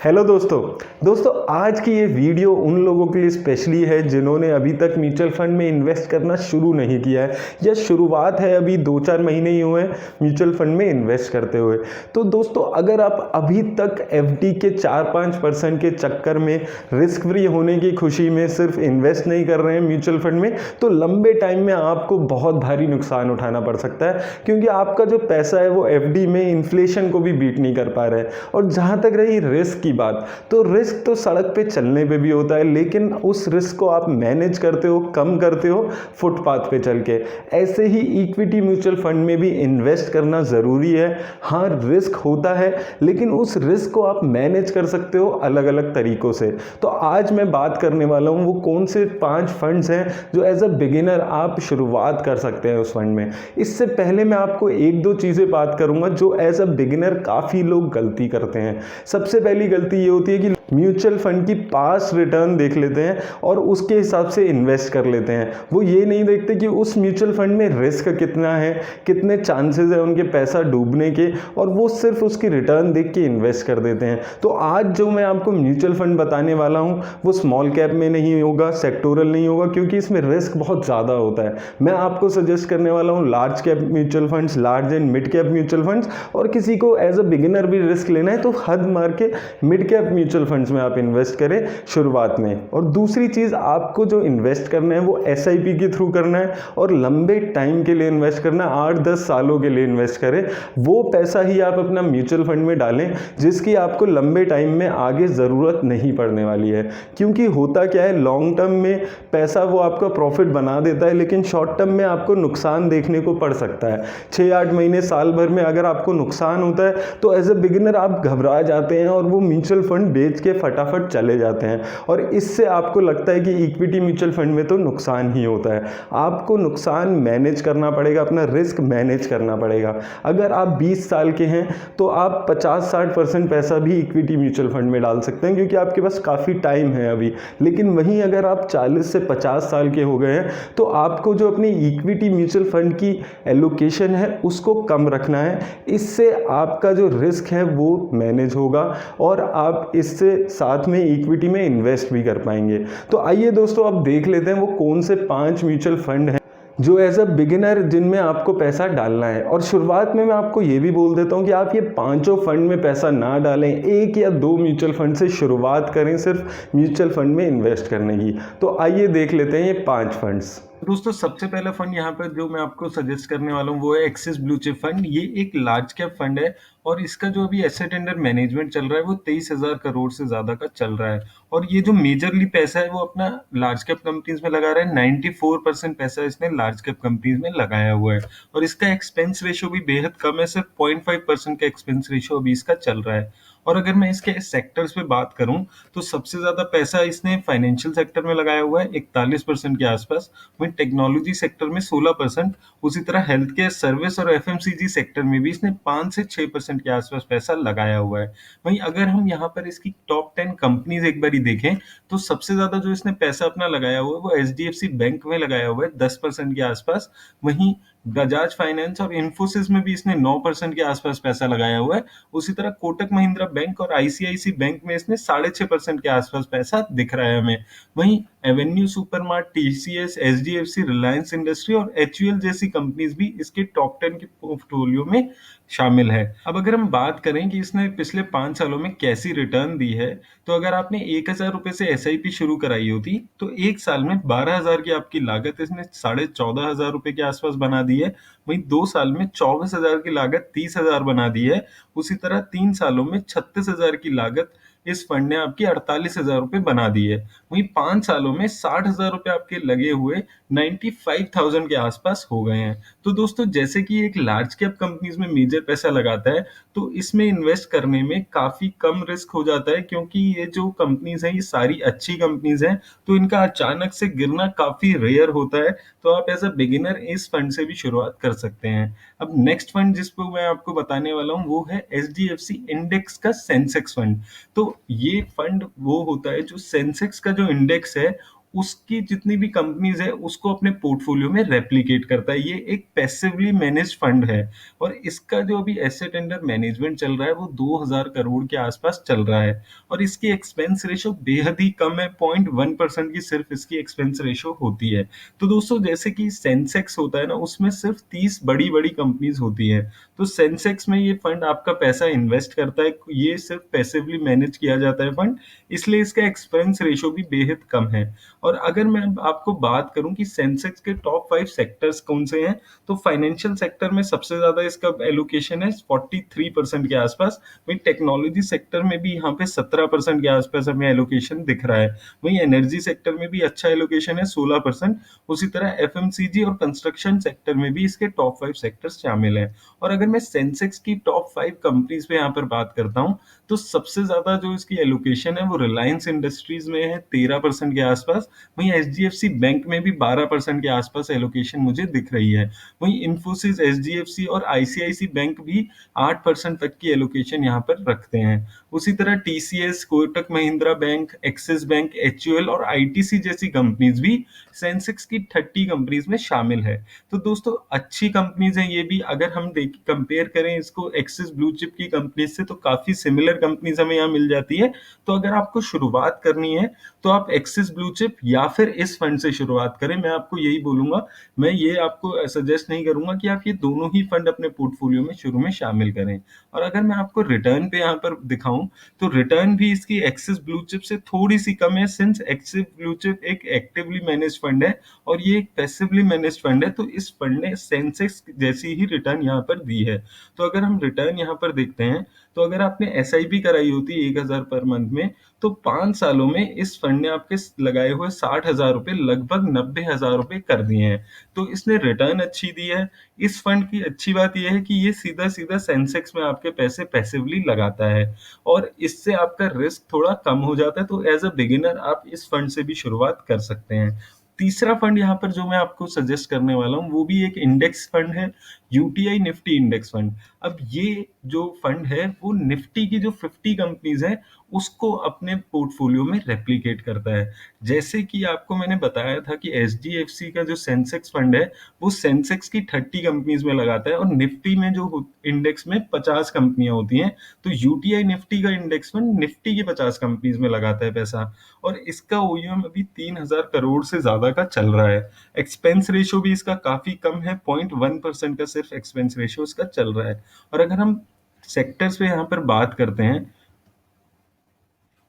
Hello दोस्तों आज की ये वीडियो उन लोगों के लिए स्पेशली है जिन्होंने अभी तक म्यूचुअल फंड में इन्वेस्ट करना शुरू नहीं किया है या शुरुआत है, अभी 2-4 महीने ही हुए हैं म्यूचुअल फंड में इन्वेस्ट करते हुए। तो दोस्तों अगर आप अभी तक एफडी के 4-5% के चक्कर में रिस्क फ्री होने की खुशी में सिर्फ इन्वेस्ट नहीं कर रहे हैं म्यूचुअल फंड में, तो लंबे टाइम में आपको बहुत भारी नुकसान उठाना पड़ सकता है, क्योंकि आपका जो पैसा है वो एफडी में इन्फ्लेशन को भी बीट नहीं कर पा रहा है। और जहाँ तक रही रिस्क की बात, तो रिस्क तो सड़क पे चलने पे भी होता है, लेकिन उस रिस्क को आप मैनेज करते हो, कम करते हो फुटपाथ पे चल के। ऐसे ही इक्विटी म्यूचुअल फंड में भी इन्वेस्ट करना ज़रूरी है। हाँ, रिस्क होता है, लेकिन उस रिस्क को आप मैनेज कर सकते हो अलग अलग तरीकों से। तो आज मैं बात करने वाला हूँ वो कौन से 5 फंड्स हैं जो एज अ बिगिनर आप शुरुआत कर सकते हैं उस फंड में। इससे पहले मैं आपको 1-2 चीज़ें बात करूँगा जो एज अ बिगिनर काफ़ी लोग गलती करते हैं। सबसे पहली गलती ये होती है कि म्यूचुअल फंड की पास रिटर्न देख लेते हैं और उसके हिसाब से इन्वेस्ट कर लेते हैं। वो ये नहीं देखते कि उस म्यूचुअल फंड में रिस्क कितना है, कितने चांसेस है उनके पैसा डूबने के, और वो सिर्फ उसकी रिटर्न देख के इन्वेस्ट कर देते हैं। तो आज जो मैं आपको म्यूचुअल फंड बताने वाला हूँ वो स्मॉल कैप में नहीं होगा, सेक्टोरल नहीं होगा, क्योंकि इसमें रिस्क बहुत ज़्यादा होता है। मैं आपको सजेस्ट करने वाला हूँ large cap mutual funds, large and mid cap mutual funds, और किसी को एज अ बिगिनर भी रिस्क लेना है तो हद मार के मिड कैप म्यूचुअल फंड्स में आप इन्वेस्ट करें शुरुआत में। और दूसरी चीज़, आपको जो इन्वेस्ट करना है वो एसआईपी के थ्रू करना है और लंबे टाइम के लिए इन्वेस्ट करना है, 8-10 सालों के लिए इन्वेस्ट करें। वो पैसा ही आप अपना म्यूचुअल फंड में डालें जिसकी आपको लंबे टाइम में आगे ज़रूरत नहीं पड़ने वाली है। क्योंकि होता क्या है, लॉन्ग टर्म में पैसा वो आपका प्रॉफिट बना देता है, लेकिन शॉर्ट टर्म में आपको नुकसान देखने को पड़ सकता है। 6-8 महीने, साल भर में अगर आपको नुकसान होता है तो एज अ बिगिनर आप घबरा जाते हैं और वो म्यूचुअल फंड बेच के फटाफट चले जाते हैं, और इससे आपको लगता है कि इक्विटी म्यूचुअल फंड में तो नुकसान ही होता है। आपको नुकसान मैनेज करना पड़ेगा, अपना रिस्क मैनेज करना पड़ेगा। अगर आप 20 साल के हैं तो आप 50-60% पैसा भी इक्विटी म्यूचुअल फंड में डाल सकते हैं, क्योंकि आपके पास काफ़ी टाइम है अभी। लेकिन वहीं अगर आप 40 से 50 साल के हो गए हैं तो आपको जो अपनी इक्विटी म्यूचुअल फंड की एलोकेशन है उसको कम रखना है। इससे आपका जो रिस्क है वो मैनेज होगा और आप इससे साथ में इक्विटी में इन्वेस्ट भी कर पाएंगे। तो आइए दोस्तों, अब देख लेते हैं वो कौन से 5 म्यूचुअल फंड हैं जो एज अ बिगिनर जिनमें आपको पैसा डालना है। और शुरुआत में मैं आपको ये भी बोल देता हूँ कि आप ये पांचों फंड में पैसा ना डालें, 1 या 2 म्यूचुअल फंड से शुरुआत करें सिर्फ म्यूचुअल फंड में इन्वेस्ट करने की। तो आइए देख लेते हैं ये 5 फंड्स। दोस्तों सबसे पहला फंड यहाँ पर जो मैं आपको सजेस्ट करने वाला हूँ वो है एक्सिस ब्लू चिप फंड। ये एक लार्ज कैप फंड है और इसका जो अभी एसेट अंडर मैनेजमेंट चल रहा है वो 23,000 करोड़ से ज्यादा का चल रहा है। और ये जो मेजरली पैसा है वो अपना लार्ज कैप कंपनीज में लगा रहा है। 94% पैसा इसने लार्ज कैप कंपनीज में लगाया हुआ है और इसका एक्सपेंस रेशियो भी बेहद कम है, सिर्फ 0.5% का एक्सपेंस रेशियो अभी इसका चल रहा है। और अगर मैं इसके सेक्टर्स पे बात करूं तो सबसे ज्यादा पैसा इसने फाइनेंशियल सेक्टर में लगाया हुआ है 41% के आसपास, वहीं टेक्नोलॉजी सेक्टर में 16%, उसी तरह हेल्थ केयर सर्विस और एफएमसीजी सेक्टर में भी इसने 5 से 6% के आसपास पैसा लगाया हुआ है। वहीं अगर हम यहाँ पर इसकी टॉप 10 कंपनीज एक बारी देखें तो सबसे ज्यादा जो इसने पैसा अपना लगाया हुआ है वो एचडीएफसी बैंक में लगाया हुआ है 10% के आसपास। वहीं बजाज फाइनेंस और इन्फोसिस में भी इसने 9% के आसपास पैसा लगाया हुआ है। उसी तरह कोटक महिंद्रा बैंक और आईसीआईसी बैंक में इसने 6.5% के आसपास पैसा दिख रहा है हमें। वहीं Avenue supermart, TCS, HDFC, Reliance industry और एचयूएल जैसी कंपनीज भी इसके टॉप 10 के पोर्टफोलियो में शामिल है। अब अगर हम बात करें कि इसने पिछले 5 सालों में कैसी रिटर्न दी है, तो अगर आपने 1,000 रुपए से एसआईपी शुरू कराई होती तो 1 साल में 12,000 की आपकी लागत इसने 14,500 रुपए के आसपास बना दी है। वहीं 2 साल में 24,000 की लागत 30,000 बना दी है। उसी तरह 3 सालों में 36,000 की लागत इस फंड ने आपकी 48,000 रुपए बना दी है। वहीं 5 सालों में 60,000 रुपए आपके लगे हुए 95,000 के आसपास हो गए हैं। तो दोस्तों जैसे कि एक लार्ज कैप कंपनीज में मेजर पैसा लगाता है तो इसमें इन्वेस्ट करने में काफी कम रिस्क हो जाता है, क्योंकि ये जो कंपनीज हैं ये सारी अच्छी कंपनीज हैं, तो इनका अचानक से गिरना काफी रेयर होता है। तो आप एज अ बिगिनर इस फंड से भी शुरुआत कर सकते हैं। अब नेक्स्ट फंड जिसको मैं आपको बताने वाला हूँ वो है एचडीएफसी इंडेक्स का सेंसेक्स फंड। तो ये फंड वो होता है जो सेंसेक्स का जो इंडेक्स है उसकी जितनी भी कंपनीज़ है उसको अपने पोर्टफोलियो में रेप्लिकेट करता है। ये एक पैसिवली मैनेज्ड फंड है और इसका जो अभी एसेट अंडर मैनेजमेंट चल रहा है वो 2000 करोड़ के आसपास चल रहा है और इसकी एक्सपेंस रेशियो बेहद ही कम है, 0.1% की सिर्फ इसकी एक्सपेंस रेशियो होती है। तो दोस्तों जैसे कि सेंसेक्स होता है ना, उसमें सिर्फ 30 बड़ी-बड़ी कंपनीज़ होती हैं। तो सेंसेक्स में ये फंड आपका पैसा इन्वेस्ट करता है, ये सिर्फ पैसिवली मैनेज किया जाता है फंड, इसलिए इसका एक्सपेंस रेशियो भी बेहद कम है। और अगर मैं अब आपको बात करूं कि सेंसेक्स के टॉप 5 सेक्टर्स कौन से हैं, तो फाइनेंशियल सेक्टर में सबसे ज्यादा इसका एलोकेशन है 43% के आसपास। वहीं टेक्नोलॉजी सेक्टर में भी यहाँ पे 17% के आसपास हमें एलोकेशन दिख रहा है। वहीं एनर्जी सेक्टर में भी अच्छा एलोकेशन है 16%। उसी तरह एफएमसीजी और कंस्ट्रक्शन सेक्टर में भी इसके टॉप 5 सेक्टर्स शामिल हैं। और अगर मैं सेंसेक्स की टॉप 5 कंपनीज पे यहाँ पर बात करता हूँ, तो सबसे ज्यादा जो इसकी एलोकेशन है वो रिलायंस इंडस्ट्रीज में है 13% के आसपास। वहीं एचडीएफसी बैंक में भी 12% के आसपास एलोकेशन मुझे दिख रही है। वहीं इंफोसिस, एचडीएफसी और आईसीआईसी बैंक भी 8% तक की एलोकेशन यहाँ पर रखते हैं। उसी तरह TCS, Kotak Mahindra bank, axis bank, HUL और आईटीसी जैसी कंपनीज भी सेंसेक्स की 30 कंपनीज में शामिल है। तो दोस्तों अच्छी कंपनीज हैं ये भी। अगर हम देख कंपेयर करें इसको एक्सिस ब्लू चिप की कंपनीज से, तो काफी सिमिलर कंपनीज हमें यहाँ मिल जाती है। तो अगर आपको शुरुआत करनी है तो आप एक्सिस ब्लू चिप या फिर इस फंड से शुरुआत करें, मैं आपको यही बोलूंगा। मैं ये आपको सजेस्ट नहीं करूंगा कि आप ये दोनों ही फंड अपने पोर्टफोलियो में शुरू में शामिल करें। और अगर मैं आपको रिटर्न पे यहाँ पर दिखाऊं, तो रिटर्न भी इसकी एक्सिस ब्लू चिप से थोड़ी सी कम है, सिंस एक्सिस ब्लू चिप एक एक्टिवली मैनेज फंड है और ये एक पैसिवली मैनेज फंड है। तो इस फंड ने सेंसेक्स जैसी ही रिटर्न यहाँ पर दी है। तो अगर हम रिटर्न यहाँ पर देखते हैं, तो अगर आपने एसआईपी कराई होती 1000 पर मंथ में, तो 5 सालों में इस फंड ने आपके लगाए हुए 60,000 रुपए लगभग 90,000 रुपए कर दिए हैं। तो इसने रिटर्न अच्छी दी है। इस फंड की अच्छी बात यह है कि ये सीधा सीधा सेंसेक्स में आपके पैसे पैसिवली लगाता है और इससे आपका रिस्क थोड़ा कम हो जाता है। तो एज अ बिगिनर आप इस फंड से भी शुरुआत कर सकते हैं। तीसरा फंड यहाँ पर जो मैं आपको सजेस्ट करने वाला हूँ वो भी एक इंडेक्स फंड है, यूटीआई निफ्टी इंडेक्स फंड। अब ये जो फंड है वो निफ्टी की जो 50 कंपनीज है उसको अपने पोर्टफोलियो में रेप्लिकेट करता है। जैसे कि आपको मैंने बताया था कि एचडीएफसी का जो सेंसेक्स फंड है वो सेंसेक्स की 30 कंपनीज में लगाता है और निफ्टी में जो इंडेक्स में 50 कंपनियां होती हैं। तो यूटीआई निफ्टी का इंडेक्स फंड निफ्टी की 50 कंपनीज में लगाता है पैसा और इसका ओयूएम अभी 3000 करोड़ से ज्यादा का चल रहा है। एक्सपेंस रेशियो भी इसका काफी कम है, 0.1% का सिर्फ एक्सपेंस रेशियो इसका चल रहा है। और अगर हम सेक्टर्स पे यहाँ पर बात करते हैं,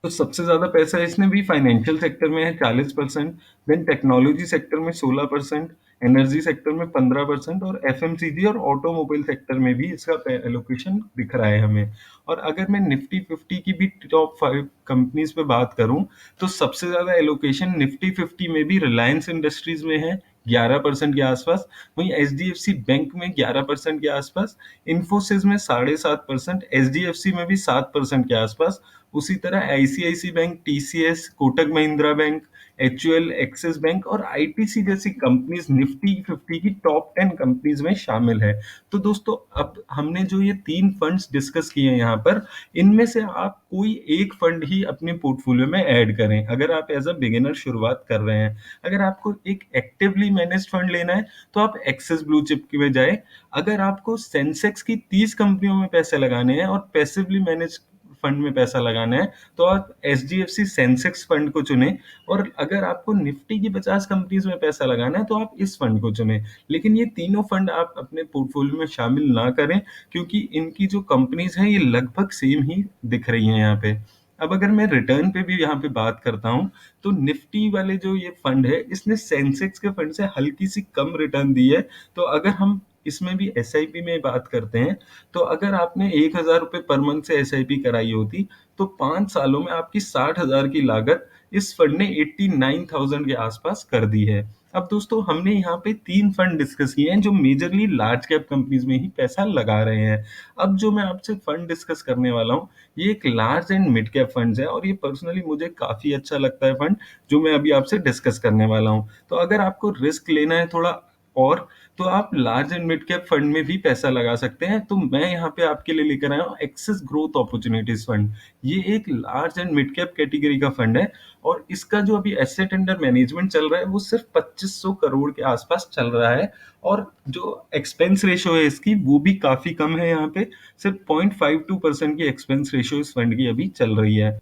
तो सबसे ज्यादा पैसा इसने भी फाइनेंशियल सेक्टर में है 40%, देन टेक्नोलॉजी सेक्टर में 16%, एनर्जी सेक्टर में 15% और एफएमसीजी और ऑटोमोबाइल सेक्टर में भी इसका एलोकेशन दिख रहा है हमें। और अगर मैं निफ्टी 50 की भी टॉप 5 कंपनीज पे बात करूं, तो सबसे ज्यादा एलोकेशन निफ्टी 50 में भी रिलायंस इंडस्ट्रीज में है 11% के आसपास। वहीं एचडीएफसी बैंक में 11% के आसपास, इन्फोसिस में 7.5%, एचडीएफसी में भी 7% के आसपास। उसी तरह ICICI bank, TCS, Kotak Mahindra bank, HUL, Axis bank और आईटीसी जैसी कंपनीज निफ्टी 50 की टॉप 10 कंपनीज में शामिल है। तो दोस्तों अब हमने जो ये 3 फंड्स डिस्कस किए हैं यहाँ पर, इनमें से आप कोई एक फंड ही अपने पोर्टफोलियो में ऐड करें अगर आप एज अ बिगिनर शुरुआत कर रहे हैं। अगर आपको एक एक्टिवली मैनेज्ड फंड लेना है तो आप एक्सिस ब्लू चिप की बजाय, अगर आपको सेंसेक्स की 30 कंपनियों में पैसे लगाने हैं और पैसिवली मैनेज फंड में पैसा लगाना है, तो आप एचडीएफसी सेंसेक्स फंड को चुने। और अगर आपको निफ्टी की 50 कंपनीज में पैसा लगाना है तो आप इस फंड को चुने। लेकिन ये तीनों फंड आप अपने पोर्टफोलियो में शामिल ना करें, क्योंकि इनकी जो कंपनीज हैं ये लगभग सेम ही दिख रही हैं यहाँ पे। अब अगर मैं रिटर्न पे भी यहाँ पे बात करता हूँ, तो निफ्टी वाले जो ये फंड है इसने सेंसेक्स के फंड से हल्की सी कम रिटर्न दी है। तो अगर हम इसमें भी एसआईपी में बात करते हैं, तो अगर आपने 1000 रुपये पर मंथ से एसआईपी कराई होती, तो 5 सालों में आपकी 60,000 की लागत इस फंड ने 89,000 के आसपास कर दी है। अब दोस्तों हमने यहाँ पे 3 फंड डिस्कस किए हैं जो मेजरली लार्ज कैप कंपनीज में ही पैसा लगा रहे हैं। अब जो मैं आपसे फंड डिस्कस करने वाला हूँ ये एक large and mid cap fund है और ये पर्सनली मुझे काफी अच्छा लगता है फंड, जो मैं अभी आपसे डिस्कस करने वाला हूँ। तो अगर आपको रिस्क लेना है थोड़ा और तो आप large and mid cap fund में भी पैसा लगा सकते हैं। तो मैं यहाँ पे आपके लिए लेकर आया हूँ एक्सिस ग्रोथ अपॉर्चुनिटीज फंड। ये एक large and mid cap category का फंड है और इसका जो अभी एसेट अंडर मैनेजमेंट चल रहा है वो सिर्फ 2500 करोड़ के आसपास चल रहा है। और जो एक्सपेंस रेशो है इसकी वो भी काफी कम है, यहाँ पे सिर्फ 0.52% की एक्सपेंस रेशो इस फंड की अभी चल रही है।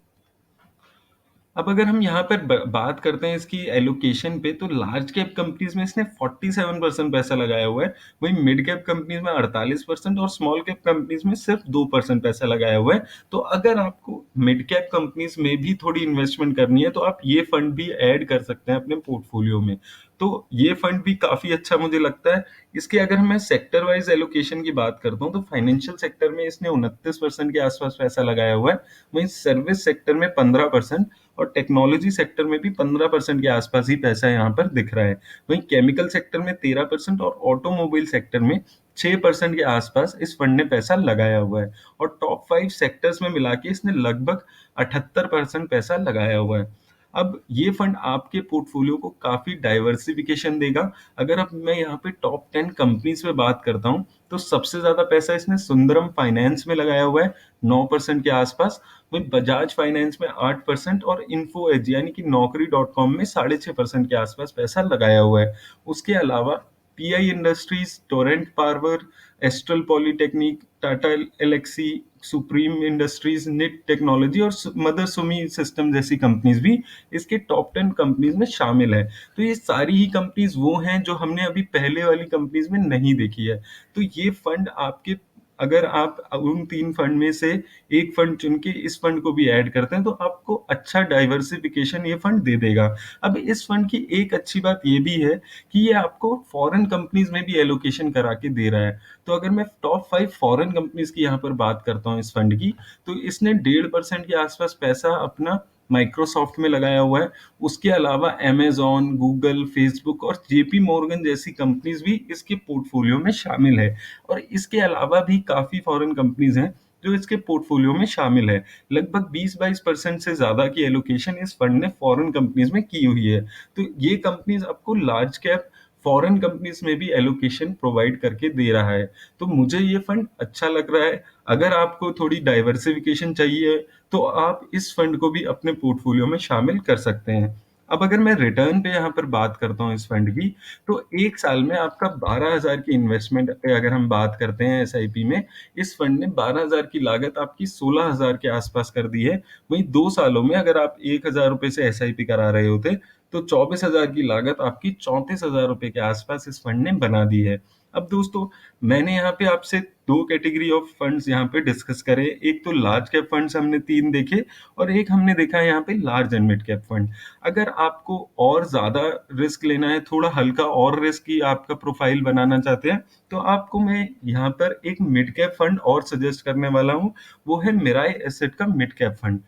अब अगर हम यहाँ पर बात करते हैं इसकी एलोकेशन पे, तो लार्ज कैप कंपनीज में इसने 47% पैसा लगाया हुआ है, वहीं मिड कैप कंपनीज में 48% और स्मॉल कैप कंपनीज में सिर्फ 2% पैसा लगाया हुआ है। तो अगर आपको मिड कैप कंपनीज में भी थोड़ी इन्वेस्टमेंट करनी है तो आप ये फंड भी ऐड कर सकते हैं अपने पोर्टफोलियो में। तो ये फंड भी काफी अच्छा मुझे लगता है। इसके अगर मैं सेक्टर वाइज एलोकेशन की बात करता हूँ तो फाइनेंशियल सेक्टर में इसने 29% के आसपास पैसा लगाया हुआ है, वहीं सर्विस सेक्टर में 15% और टेक्नोलॉजी सेक्टर में भी 15% के आसपास ही पैसा यहाँ पर दिख रहा है। वहीं केमिकल सेक्टर में 13% और ऑटोमोबाइल सेक्टर में 6% के आसपास इस फंड ने पैसा लगाया हुआ है। और टॉप 5 सेक्टर्स में मिला के इसने लगभग 78% पैसा लगाया हुआ है। अब ये फंड आपके पोर्टफोलियो को काफी डाइवर्सिफिकेशन देगा। अगर अब मैं यहाँ पे टॉप 10 कंपनीज पे बात करता हूँ तो सबसे ज्यादा पैसा इसने सुंदरम फाइनेंस में लगाया हुआ है 9% के आसपास, वहीं बजाज फाइनेंस में 8% और इन्फो एज यानी कि नौकरी.com में 6.5% के आसपास पैसा लगाया हुआ है। उसके अलावा PI Industries, Torrent Power, Astral Polytechnic, Tata Elxsi, Supreme Industries, NIIT Technology और मदर सुमी सिस्टम जैसी कंपनीज भी इसके टॉप 10 कंपनीज में शामिल है। तो ये सारी ही कंपनीज वो हैं जो हमने अभी पहले वाली कंपनीज में नहीं देखी है। तो ये फंड आपके, अगर आप उन 3 फंड में से एक फंड चुन के इस फंड को भी ऐड करते हैं तो आपको अच्छा डाइवर्सिफिकेशन ये फंड दे देगा। अब इस फंड की एक अच्छी बात ये भी है कि ये आपको फॉरेन कंपनीज में भी एलोकेशन करा के दे रहा है। तो अगर मैं टॉप 5 फॉरेन कंपनीज की यहाँ पर बात करता हूँ इस फंड की, तो इसने 1.5% के आसपास पैसा अपना माइक्रोसॉफ्ट में लगाया हुआ है। उसके अलावा अमेजॉन, गूगल, फेसबुक और जेपी मॉर्गन जैसी कंपनीज भी इसके पोर्टफोलियो में शामिल है। और इसके अलावा भी काफी फॉरेन कंपनीज हैं जो इसके पोर्टफोलियो में शामिल है। लगभग 20-22% से ज्यादा की एलोकेशन इस फंड ने फॉरेन कंपनीज में की हुई है। तो ये कंपनीज आपको लार्ज कैप फॉरेन कंपनीज में भी एलोकेशन प्रोवाइड करके दे रहा है। तो मुझे ये फंड अच्छा लग रहा है। अगर आपको थोड़ी डाइवर्सिफिकेशन चाहिए तो आप इस फंड को भी अपने पोर्टफोलियो में शामिल कर सकते हैं। अब अगर मैं रिटर्न पे यहाँ पर बात करता हूँ इस फंड की, तो एक साल में आपका 12,000 की इन्वेस्टमेंट पे अगर हम बात करते हैं एसआईपी में, इस फंड ने 12,000 की लागत आपकी 16,000 के आसपास कर दी है। वहीं 2 सालों में अगर आप 1,000 रुपए से एसआईपी करा रहे होते तो 24,000 की लागत आपकी 34,000 रुपए के आसपास इस फंड ने बना दी है। अब दोस्तों, मैंने यहाँ पे आपसे 2 कैटेगरी ऑफ फंड्स यहाँ पे डिस्कस करे। एक तो लार्ज कैप फंड्स हमने 3 देखे और एक हमने देखा है यहाँ पे large and mid cap fund. अगर आपको और ज्यादा रिस्क लेना है, थोड़ा हल्का और रिस्क की आपका प्रोफाइल बनाना चाहते हैं, तो आपको मैं यहाँ पर एक मिड कैप फंड और सजेस्ट करने वाला हूँ। वो है मिराई एसेट का मिड कैप फंड।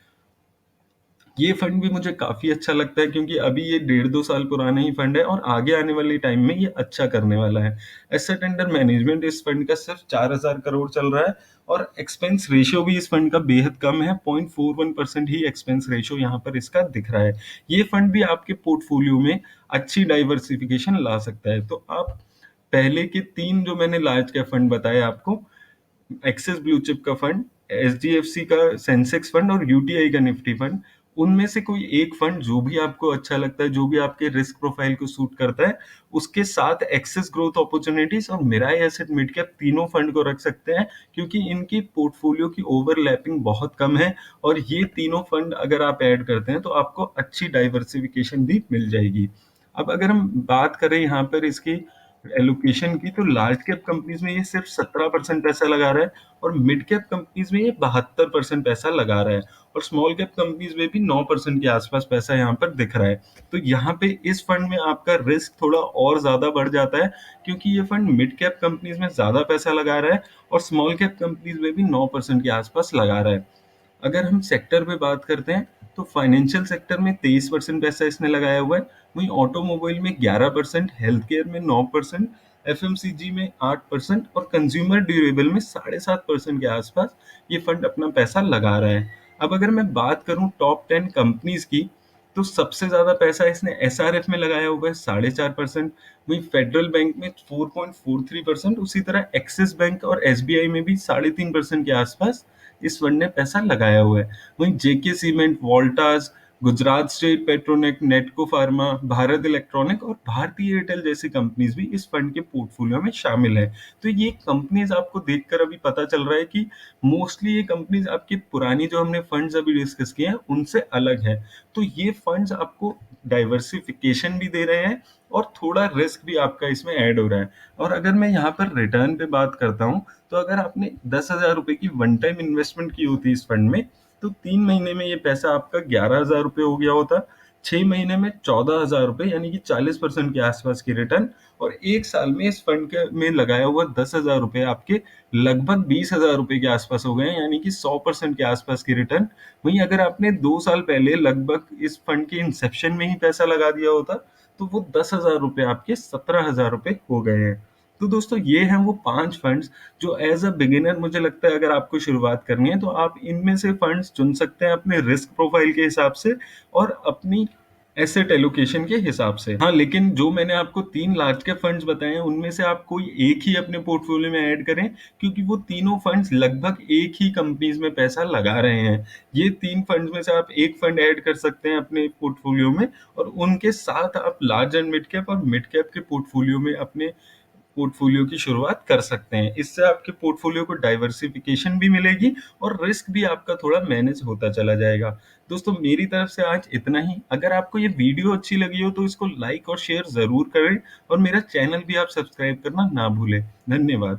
ये फंड भी मुझे काफी अच्छा लगता है क्योंकि अभी ये 1.5-2 साल पुराना ही फंड है और आगे आने वाले टाइम में ये अच्छा करने वाला है। एसेट अंडर मैनेजमेंट इस फंड का सिर्फ 4,000 करोड़ चल रहा है और एक्सपेंस रेशियो भी इस फंड का बेहद कम है, 0.41% ही एक्सपेंस रेशियो यहाँ पर इसका दिख रहा है। ये फंड भी आपके पोर्टफोलियो में अच्छी डाइवर्सिफिकेशन ला सकता है। तो आप पहले के 3 जो मैंने लार्ज कैप फंड बताए आपको, एक्सिस ब्लू चिप का फंड, एचडीएफसी का सेंसेक्स फंड और यूटीआई का निफ्टी फंड, उनमें से कोई एक फंड जो भी आपको अच्छा लगता है, जो भी आपके रिस्क प्रोफाइल को सूट करता है, उसके साथ एक्सेस ग्रोथ अपॉर्चुनिटीज और मिराई एसेट मिड कैप तीनों फंड को रख सकते हैं क्योंकि इनकी पोर्टफोलियो की ओवरलैपिंग बहुत कम है। और ये तीनों फंड अगर आप ऐड करते हैं तो आपको अच्छी डाइवर्सिफिकेशन भी मिल जाएगी। अब अगर हम बात करें यहाँ पर इसकी एलोकेशन की, तो लार्ज कैप कंपनीज में ये सिर्फ 17% पैसा लगा रहा है और मिड कैप कंपनीज में ये 72% पैसा लगा रहा है और स्मॉल कैप कंपनीज में भी 9% के आसपास पैसा यहाँ पर दिख रहा है। तो यहाँ पे इस फंड में आपका रिस्क थोड़ा और ज्यादा बढ़ जाता है क्योंकि ये फंड मिड कैप कंपनीज में ज्यादा पैसा लगा रहा है और स्मॉल कैप कंपनीज में भी 9% के आसपास लगा रहा है। अगर हम सेक्टर पे बात करते हैं तो फाइनेंशियल सेक्टर में 23% पैसा इसने लगाया हुआ है, वहीं ऑटोमोबाइल में 11%, हेल्थ केयर में 9%, एफएमसीजी में 8% और कंज्यूमर ड्यूरेबल में 7.5% के आसपास ये फंड अपना पैसा लगा रहा है। अब अगर मैं बात करूं टॉप 10 कंपनीज की, तो सबसे ज़्यादा पैसा इसने एसआरएफ में लगाया हुआ है 4.5%, वहीं फेडरल बैंक में 4.43%, उसी तरह एक्सिस बैंक और एसबीआई में भी 3.5% के आसपास इस फंड ने पैसा लगाया हुआ है। वहीं JK cement, Voltas, Gujarat state Petronet, Natco pharma, Bharat electronic और भारतीय एयरटेल जैसी कंपनीज भी इस फंड के पोर्टफोलियो में शामिल है। तो ये कंपनीज आपको देखकर अभी पता चल रहा है कि मोस्टली ये कंपनीज आपकी पुरानी जो हमने फंड्स अभी डिस्कस किए हैं उनसे अलग है। तो ये फंड्स आपको डाइवर्सिफिकेशन भी दे रहे हैं और थोड़ा रिस्क भी आपका इसमें ऐड हो रहा है। और अगर मैं यहाँ पर रिटर्न पे बात करता हूँ, तो अगर आपने 10,000 रुपए की वन टाइम इन्वेस्टमेंट की होती इस फंड में, तो 3 महीने में ये पैसा आपका 11,000 रुपये हो गया होता, 6 महीने में 14,000 रुपये यानी कि 40% के आसपास की रिटर्न, और 1 साल में इस फंड के में लगाया हुआ 10,000 रुपये आपके लगभग 20,000 रुपये के आसपास हो गए हैं, यानी कि 100% के आसपास की रिटर्न। वहीं अगर आपने 2 साल पहले लगभग इस फंड के इंसेप्शन में ही पैसा लगा दिया होता, तो वो 10,000 रुपये आपके 17,000 रुपये हो गए हैं। तो दोस्तों ये हैं वो 5 फंड्स जो एज अ बिगिनर मुझे लगता है अगर आपको शुरुआत करनी है तो आप इनमें से फंड्स चुन सकते हैं अपने रिस्क प्रोफाइल के हिसाब से और अपनी एसेट एलोकेशन के हिसाब से। हाँ, लेकिन जो मैंने आपको 3 लार्ज कैप फंड्स बताए हैं उनमें से आप कोई एक ही अपने पोर्टफोलियो में ऐड करें, क्योंकि वो तीनों फंड्स लगभग एक ही कंपनीज में पैसा लगा रहे हैं। ये 3 फंड्स में से आप एक फंड ऐड कर सकते हैं अपने पोर्टफोलियो में, और उनके साथ आप लार्ज एंड मिड कैप और मिड कैप के पोर्टफोलियो में अपने पोर्टफोलियो की शुरुआत कर सकते हैं। इससे आपके पोर्टफोलियो को डाइवर्सिफिकेशन भी मिलेगी और रिस्क भी आपका थोड़ा मैनेज होता चला जाएगा। दोस्तों मेरी तरफ से आज इतना ही। अगर आपको ये वीडियो अच्छी लगी हो तो इसको लाइक और शेयर ज़रूर करें और मेरा चैनल भी आप सब्सक्राइब करना ना भूलें। धन्यवाद।